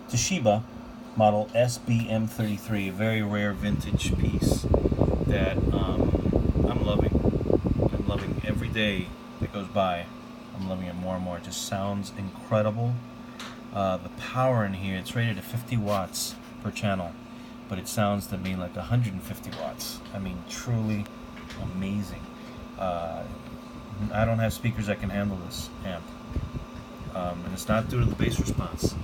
Toshiba model SB-M33, a very rare vintage piece that I'm loving. I'm loving every day that goes by. I'm loving it more and more. It just sounds incredible. The power in here, it's rated at 50 watts per channel, but it sounds to me like 150 watts. I mean, truly amazing. I don't have speakers that can handle this amp. And it's not due to the bass response.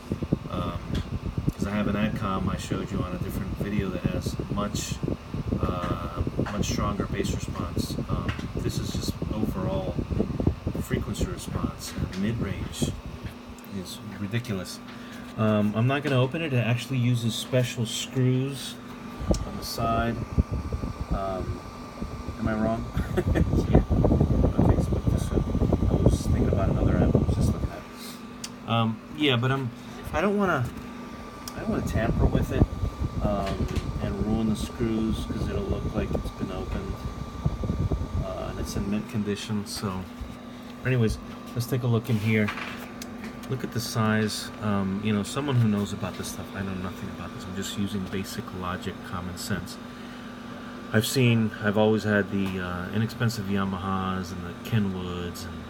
Because I have an AdCom I showed you on a different video that has much stronger bass response. This is just overall frequency response and mid-range is ridiculous. I'm not going to open it. It actually uses special screws on the side. Am I wrong? Yeah. Okay, split this up. I was thinking about another amp I was just looking at. Yeah, but I don't want to tamper with it and ruin the screws because it'll look like it's been opened and it's in mint condition. So, anyways, let's take a look in here. Look at the size. You know, someone who knows about this stuff. I know nothing about this. I'm just using basic logic, common sense. I've always had the inexpensive Yamahas and the Kenwoods and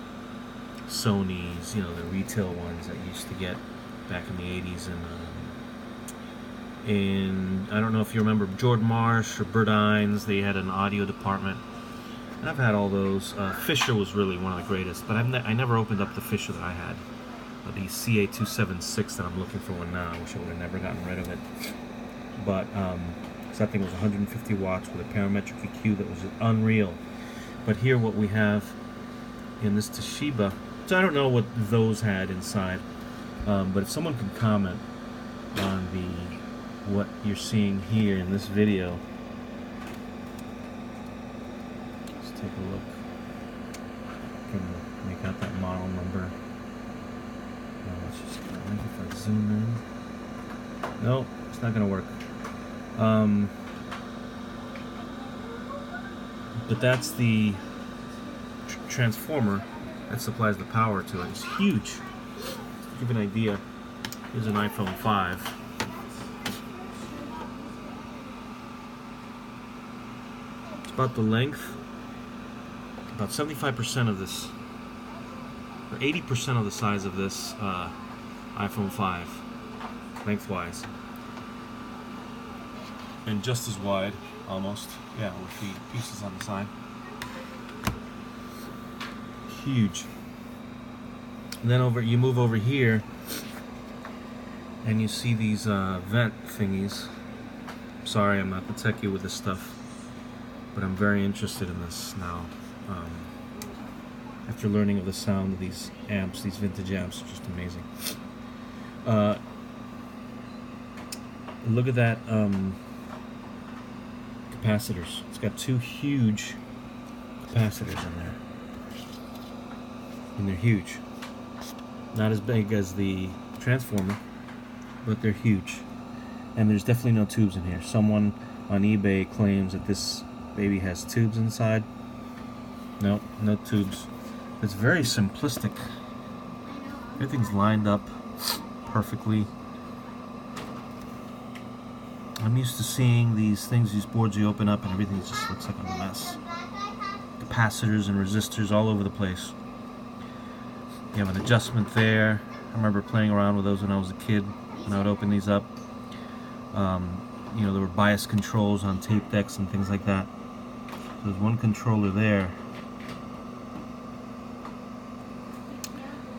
Sonys, you know, the retail ones that you used to get back in the 80s. And I don't know if you remember Jordan Marsh or Burdines, they had an audio department. And I've had all those. Fisher was really one of the greatest, but I never opened up the Fisher that I had. The CA276 that I'm looking for one now. I wish I would have never gotten rid of it. But that thing was 150 watts with a parametric EQ that was unreal. But here what we have in this Toshiba, so I don't know what those had inside, but if someone could comment on what you're seeing here in this video. Let's take a look. Can make out that model number. Let's just if I zoom in. Nope, it's not going to work. But that's the transformer that supplies the power to it. It's huge. To give you an idea, here's an iPhone 5. It's about the length, about 75% of this, or 80% of the size of this iPhone 5, lengthwise. And just as wide, almost, yeah, with the pieces on the side. Huge. And then you move over here, and you see these vent thingies. Sorry, I'm not the techie with this stuff, but I'm very interested in this now. After learning of the sound of these amps, these vintage amps, are just amazing. Look at that. Capacitors. It's got two huge capacitors in there. And they're huge. Not as big as the transformer, but they're huge. And there's definitely no tubes in here. Someone on eBay claims that this baby has tubes inside. Nope, no tubes. It's very simplistic. Everything's lined up perfectly. I'm used to seeing these things, these boards you open up and everything just looks like a mess. Capacitors and resistors all over the place. You have an adjustment there. I remember playing around with those when I was a kid, when I would open these up. You know, there were bias controls on tape decks and things like that. So there's one controller there.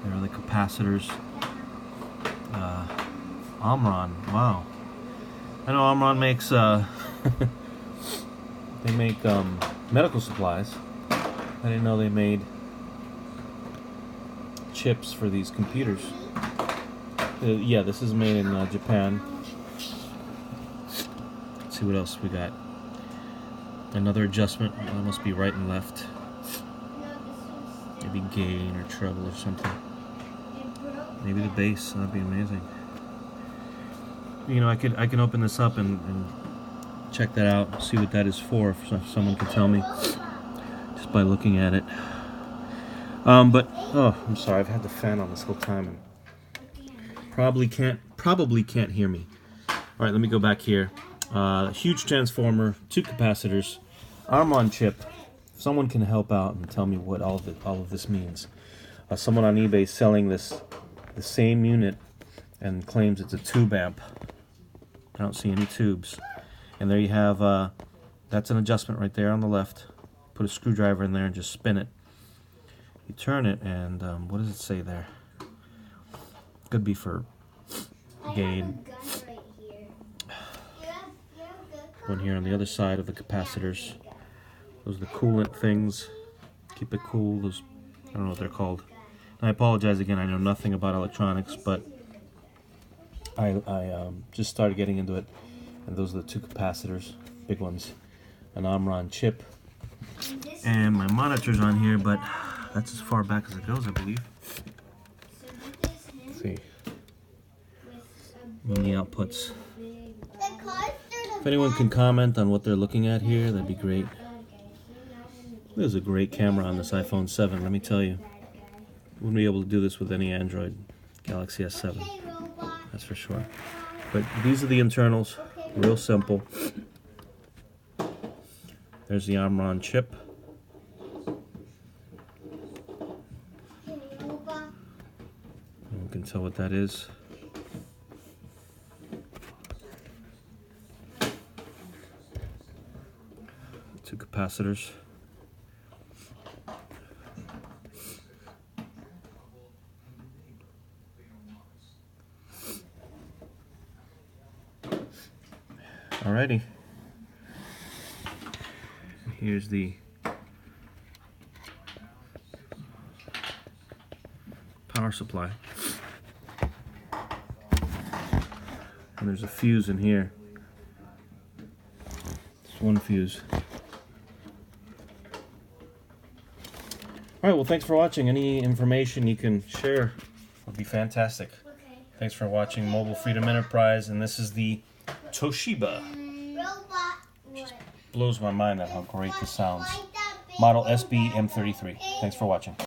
There are the capacitors. Omron, wow. I know Omron makes, they make medical supplies. I didn't know they made chips for these computers. Yeah, this is made in Japan. Let's see what else we got. Another adjustment. That must be right and left. Maybe gain or treble or something. Maybe the bass. That'd be amazing. You know, I can open this up and check that out, see what that is for, if someone can tell me just by looking at it. But oh, I'm sorry, I've had the fan on this whole time and probably can't hear me. All right, let me go back here. Huge transformer, 2 capacitors, Omron chip. If someone can help out and tell me what all of this means. Someone on eBay is selling the same unit and claims it's a tube amp. I don't see any tubes. And there you have, that's an adjustment right there on the left. Put a screwdriver in there and just spin it. You turn it and what does it say there? Could be for gain. One here on the other side of the capacitors. Those are the coolant things. Keep it cool. Those, I don't know what they're called. And I apologize again. I know nothing about electronics, but I just started getting into it. And those are the 2 capacitors, big ones. An Omron chip. And my monitor's on here, but that's as far back as it goes, I believe. Let's see. And the outputs. If anyone can comment on what they're looking at here, that'd be great. There's a great camera on this iPhone 7, let me tell you. Wouldn't be able to do this with any Android Galaxy S7, that's for sure. But these are the internals, real simple. There's the Omron chip. You can tell what that is. Two capacitors. Alrighty. Here's the power supply. And there's a fuse in here. Just one fuse. Alright, well, thanks for watching. Any information you can share would be fantastic. Okay. Thanks for watching Mobile Freedom Enterprise, and this is the Toshiba. Just blows my mind at how great this sounds. Model SB-M33. Thanks for watching.